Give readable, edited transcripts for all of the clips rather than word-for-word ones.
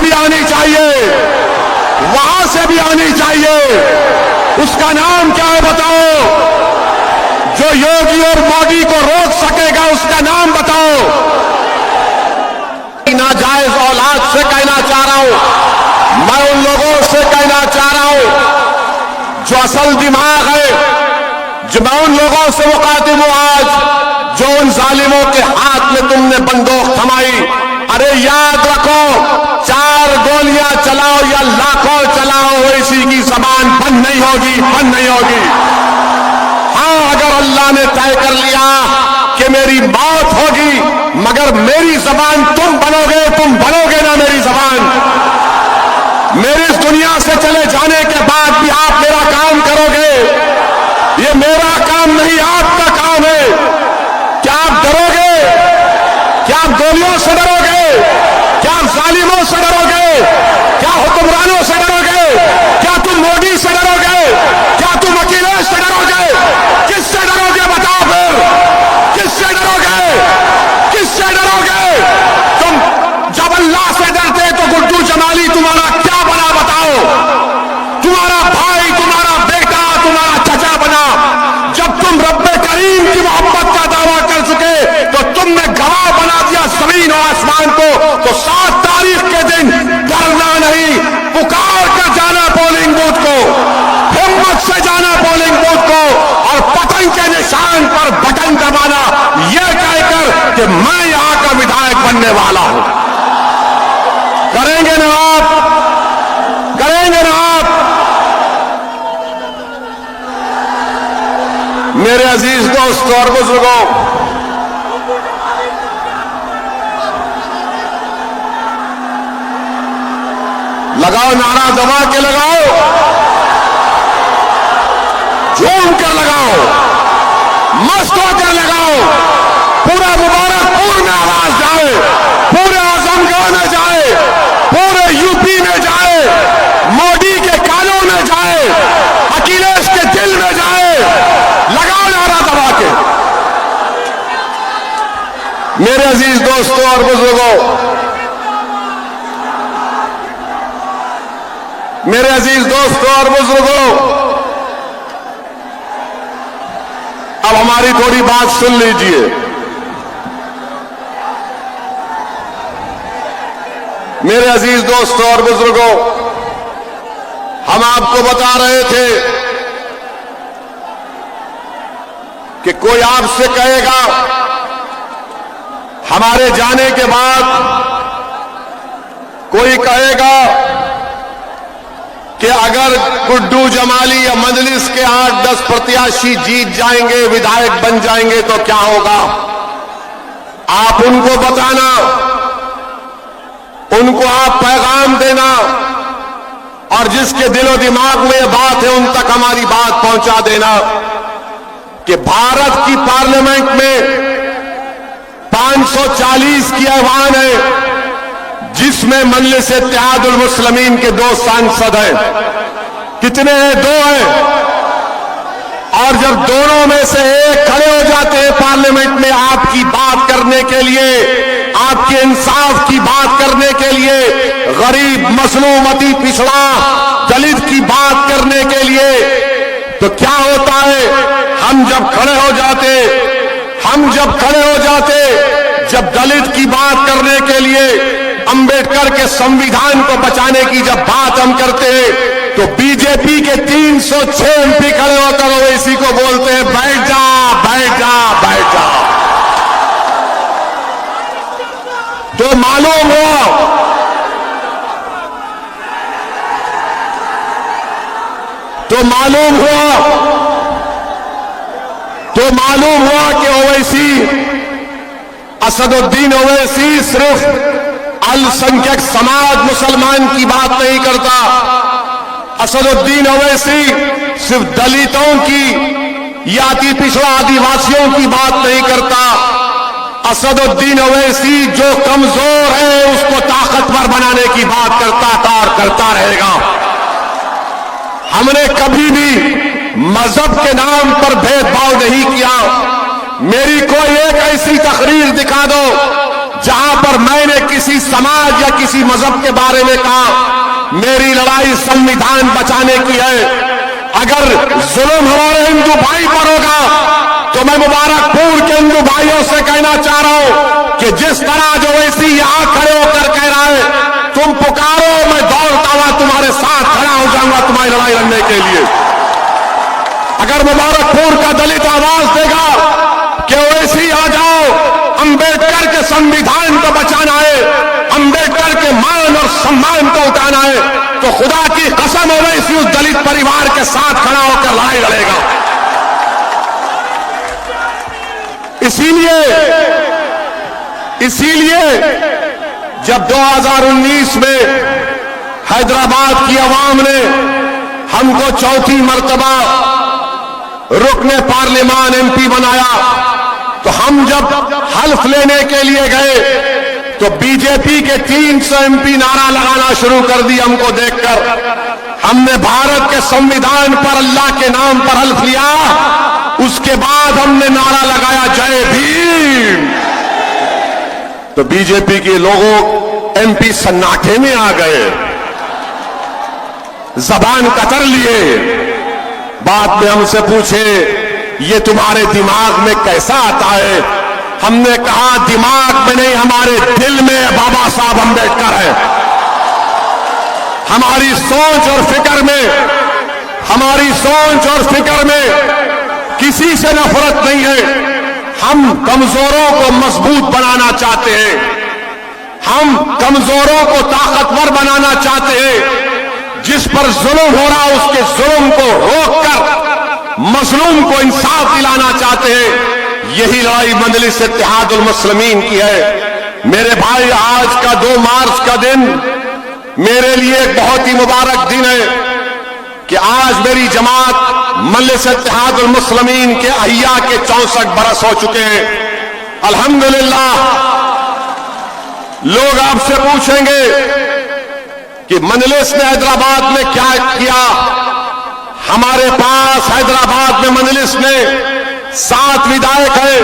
भी आनी चाहिए, वहां से भी आनी चाहिए। उसका नाम क्या है बताओ? जो योगी और मोदी को रोक सकेगा उसका नाम बताओ। नाजायज औलाद से कहना चाह रहा हूं, मैं उन लोगों से कहना चाह रहा हूं जो असल दिमाग है, जो मैं उन लोगों से मुखातिब हूं आज जो उन जालिमों के हाथ में तुमने बंदूक थमाई। अरे याद रखो, 4 गोलियां चलाओ या लाखों चलाओ, इसी की जबान बंद नहीं होगी, बंद नहीं होगी। हाँ, अगर अल्लाह ने तय कर लिया कि मेरी मौत होगी, मगर मेरी जबान तुम बनोगे ना मेरी जबान। मेरी इस दुनिया से चले जाने के बाद भी आप मेरा काम करोगे। ये मेरा काम नहीं, आपका काम है। क्या आप डरोगे? क्या आप गोलियों से डरोगे? क्या आप जालिमों से डरोगे? क्या हुक्मरानों से डरोगे? क्या तुम मोदी से डरोगे? क्या तुम अखिलेश से डरोगे? किससे डरोगे बताओ फिर? किससे डरोगे? किससे डरोगे? तुम जब अल्लाह से डरते तो गुड्डू जमाली तुम्हारा क्या बना बताओ? तुम्हारा भाई, तुम्हारा बेटा, तुम्हारा चचा बना। जब तुम रब्बे करीम की मोहब्बत का दावा कर चुके तो तुमने गवाह बना दिया जमीन और आसमान को। तो 7 तारीख के दिन डरना नहीं, पुकार कर जाना पोलिंग बूथ को, हिम्मत से जाना पोलिंग बूथ को और पतंग के निशान पर बटन दबाना, यह कहकर कि मैं यहां का विधायक बनने वाला हूं। करेंगे ना आप? करेंगे ना आप? मेरे अजीज दोस्तों और बुजुर्गों, लगाओ नारा, दबा के लगाओ, झूम कर लगाओ, मस्त होकर लगाओ। पूरा मुबारकपुर में आवाज जाए, पूरे आजमगढ़ में जाए, पूरे यूपी में जाए, मोदी के कानों में जाए, अखिलेश के दिल में जाए। लगाओ नारा दबा के। मेरे अजीज दोस्तों और बुजुर्गों, मेरे अजीज दोस्तों और बुजुर्गों, अब हमारी थोड़ी बात सुन लीजिए। मेरे अजीज दोस्तों और बुजुर्गों, हम आपको बता रहे थे कि कोई आपसे कहेगा हमारे जाने के बाद, कोई कहेगा कि अगर गुड्डू जमाली या मजलिस के 8-10 प्रत्याशी जीत जाएंगे, विधायक बन जाएंगे तो क्या होगा? आप उनको बताना, उनको आप पैगाम देना और जिसके दिलो दिमाग में ये बात है उन तक हमारी बात पहुंचा देना कि भारत की पार्लियामेंट में 540 की ऐवान है, जिसमें मजलिस इत्तेहादुल मुस्लिमीन के 2 सांसद हैं। कितने हैं? 2 हैं। और जब दोनों में से एक खड़े हो जाते हैं पार्लियामेंट में आपकी बात करने के लिए, आपके इंसाफ की बात करने के लिए, गरीब, मजलूम, अति पिछड़ा, दलित की बात करने के लिए, तो क्या होता है? हम जब खड़े हो जाते, जब दलित की बात करने के लिए, अंबेडकर के संविधान को बचाने की जब बात हम करते हैं, तो बीजेपी के 306 एमपी खड़े होकर ओवैसी को बोलते हैं बैठ जा, बैठ जा, बैठ जा। तो मालूम हुआ कि ओवैसी, असदुद्दीन ओवैसी सिर्फ अल्पसंख्यक समाज मुसलमान की बात नहीं करता। असदुद्दीन ओवैसी सिर्फ दलितों की या अति पिछड़ा आदिवासियों की बात नहीं करता। असदुद्दीन ओवैसी जो कमजोर है उसको ताकतवर बनाने की बात करता था और करता रहेगा। हमने कभी भी मजहब के नाम पर भेदभाव नहीं किया। मेरी कोई एक ऐसी तकरीर दिखा दो जहां पर मैंने किसी समाज या किसी मजहब के बारे में कहा मेरी लड़ाई संविधान बचाने की है। अगर जुल्म हमारे हिंदू भाई पर होगा तो मैं मुबारकपुर के हिंदू भाइयों से कहना चाह रहा हूं कि जिस तरह जो वैसी यहां खड़े होकर कह रहा है तुम पुकारो, मैं दौड़ता हुआ तुम्हारे साथ खड़ा हो जाऊंगा तुम्हारी लड़ाई लड़ने के लिए। अगर मुबारकपुर का दलित आवाज देगा कि वैसी आ जाओ, अंबेडकर के संविधान को बचाना है, अंबेडकर के मान और सम्मान को उठाना है, तो खुदा की कसम ओवैसी उस दलित परिवार के साथ खड़ा होकर लड़ाई लड़ेगा। इसीलिए जब 2019 में हैदराबाद की आवाम ने हमको चौथी मर्तबा रुकने पार्लियामान एमपी बनाया, तो हम जब हल्फ लेने के लिए गए तो बीजेपी के 300 एमपी नारा लगाना शुरू कर दिया। हमको देखकर हमने भारत के संविधान पर अल्लाह के नाम पर हल्फ लिया, उसके बाद हमने नारा लगाया जय भीम। तो बीजेपी के लोगों एमपी सन्नाटे में आ गए, जबान कतर लिए, बाद में हमसे पूछे ये तुम्हारे दिमाग में कैसा आता है। हमने कहा दिमाग में नहीं, हमारे दिल में बाबा साहब अंबेडकर है। हमारी सोच और फिक्र में, हमारी सोच और फिक्र में किसी से नफरत नहीं है। हम कमजोरों को मजबूत बनाना चाहते हैं, हम कमजोरों को ताकतवर बनाना चाहते हैं। जिस पर जुल्म हो रहा उसके जुल्म को रोककर मजलूम को इंसाफ दिलाना चाहते हैं। यही लड़ाई मजलिस इत्तेहादुल मुस्लिमीन की है। मेरे भाई, आज का 2 मार्च का दिन मेरे लिए एक बहुत ही मुबारक दिन है कि आज मेरी जमात मजलिस इत्तेहादुल मुस्लिमीन के अहिया के 64 बरस हो चुके हैं। अल्हम्दुलिल्लाह। लोग आपसे पूछेंगे कि मजलिस ने हैदराबाद में क्या किया। हमारे पास हैदराबाद में मजलिस ने 7 विधायक है,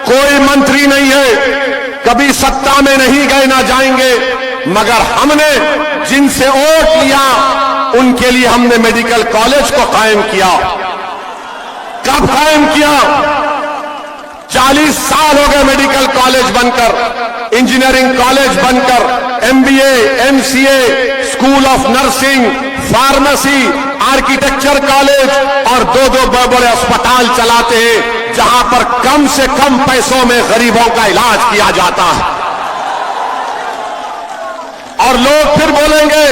कोई मंत्री नहीं है, कभी सत्ता में नहीं गए ना जाएंगे, मगर हमने जिनसे वोट लिया उनके लिए हमने मेडिकल कॉलेज को कायम किया। कब कायम किया? 40 साल हो गए मेडिकल कॉलेज बनकर, इंजीनियरिंग कॉलेज बनकर, MBA, MCA, school of nursing, pharmacy, architecture college और 2-2 बड़े अस्पताल चलाते हैं जहां पर कम से कम पैसों में गरीबों का इलाज किया जाता है। और लोग फिर बोलेंगे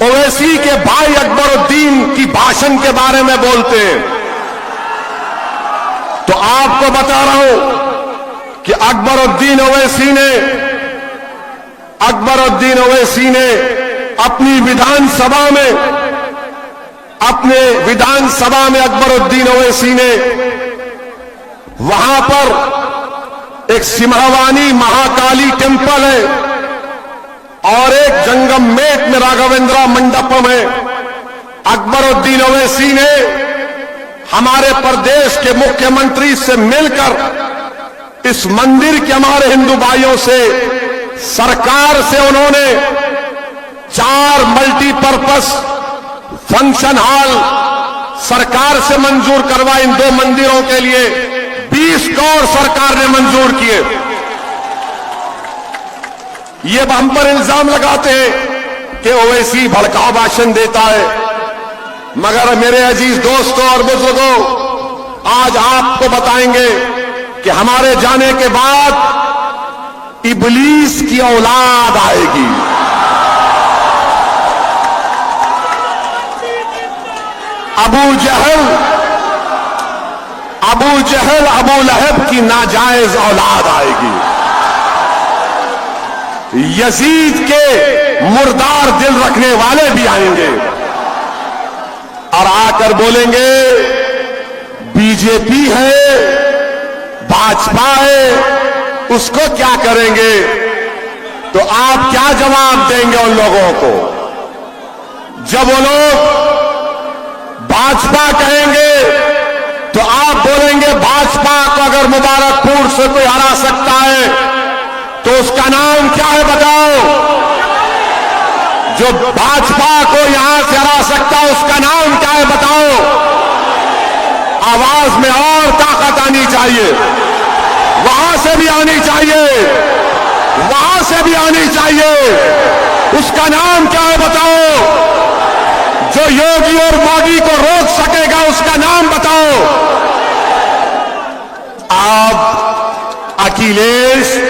ओवैसी के भाई अकबरुद्दीन की भाषण के बारे में बोलते हैं। तो आपको बता रहा हूं कि अकबरुद्दीन ओवैसी ने अपनी विधानसभा में अकबरुद्दीन ओवैसी ने वहां पर एक सिम्हवानी महाकाली टेम्पल है और एक जंगम मेट में राघवेंद्र मंडपम है। अकबरुद्दीन ओवैसी ने हमारे प्रदेश के मुख्यमंत्री से मिलकर इस मंदिर के हमारे हिंदू भाइयों से, सरकार से उन्होंने 4 मल्टीपर्पस फंक्शन हॉल सरकार से मंजूर करवा। इन 2 मंदिरों के लिए 20 करोड़ सरकार ने मंजूर किए। ये हम पर इल्जाम लगाते हैं कि ओवैसी भड़काऊ भाषण देता है, मगर मेरे अजीज दोस्तों और बुजुर्गों, आज आपको बताएंगे कि हमारे जाने के बाद इब्लीस की औलाद आएगी। अबू जहल, अबू लहब की नाजायज औलाद आएगी। यजीद के मुर्दार दिल रखने वाले भी आएंगे और आकर बोलेंगे बीजेपी है, भाजपा है, उसको क्या करेंगे। तो आप क्या जवाब देंगे उन लोगों को जब वो लोग भाजपा कहेंगे? तो आप बोलेंगे भाजपा को अगर मुबारकपुर से कोई हरा सकता है तो उसका नाम क्या है बताओ? जो भाजपा को यहां से हरा सकता है उसका नाम क्या है बताओ? आवाज में और ताकत आनी चाहिए, वहां से भी आनी चाहिए, वहां से भी आनी चाहिए। उसका नाम क्या है बताओ? जो योगी और मोदी को रोक सकेगा उसका नाम बताओ। अब अखिलेश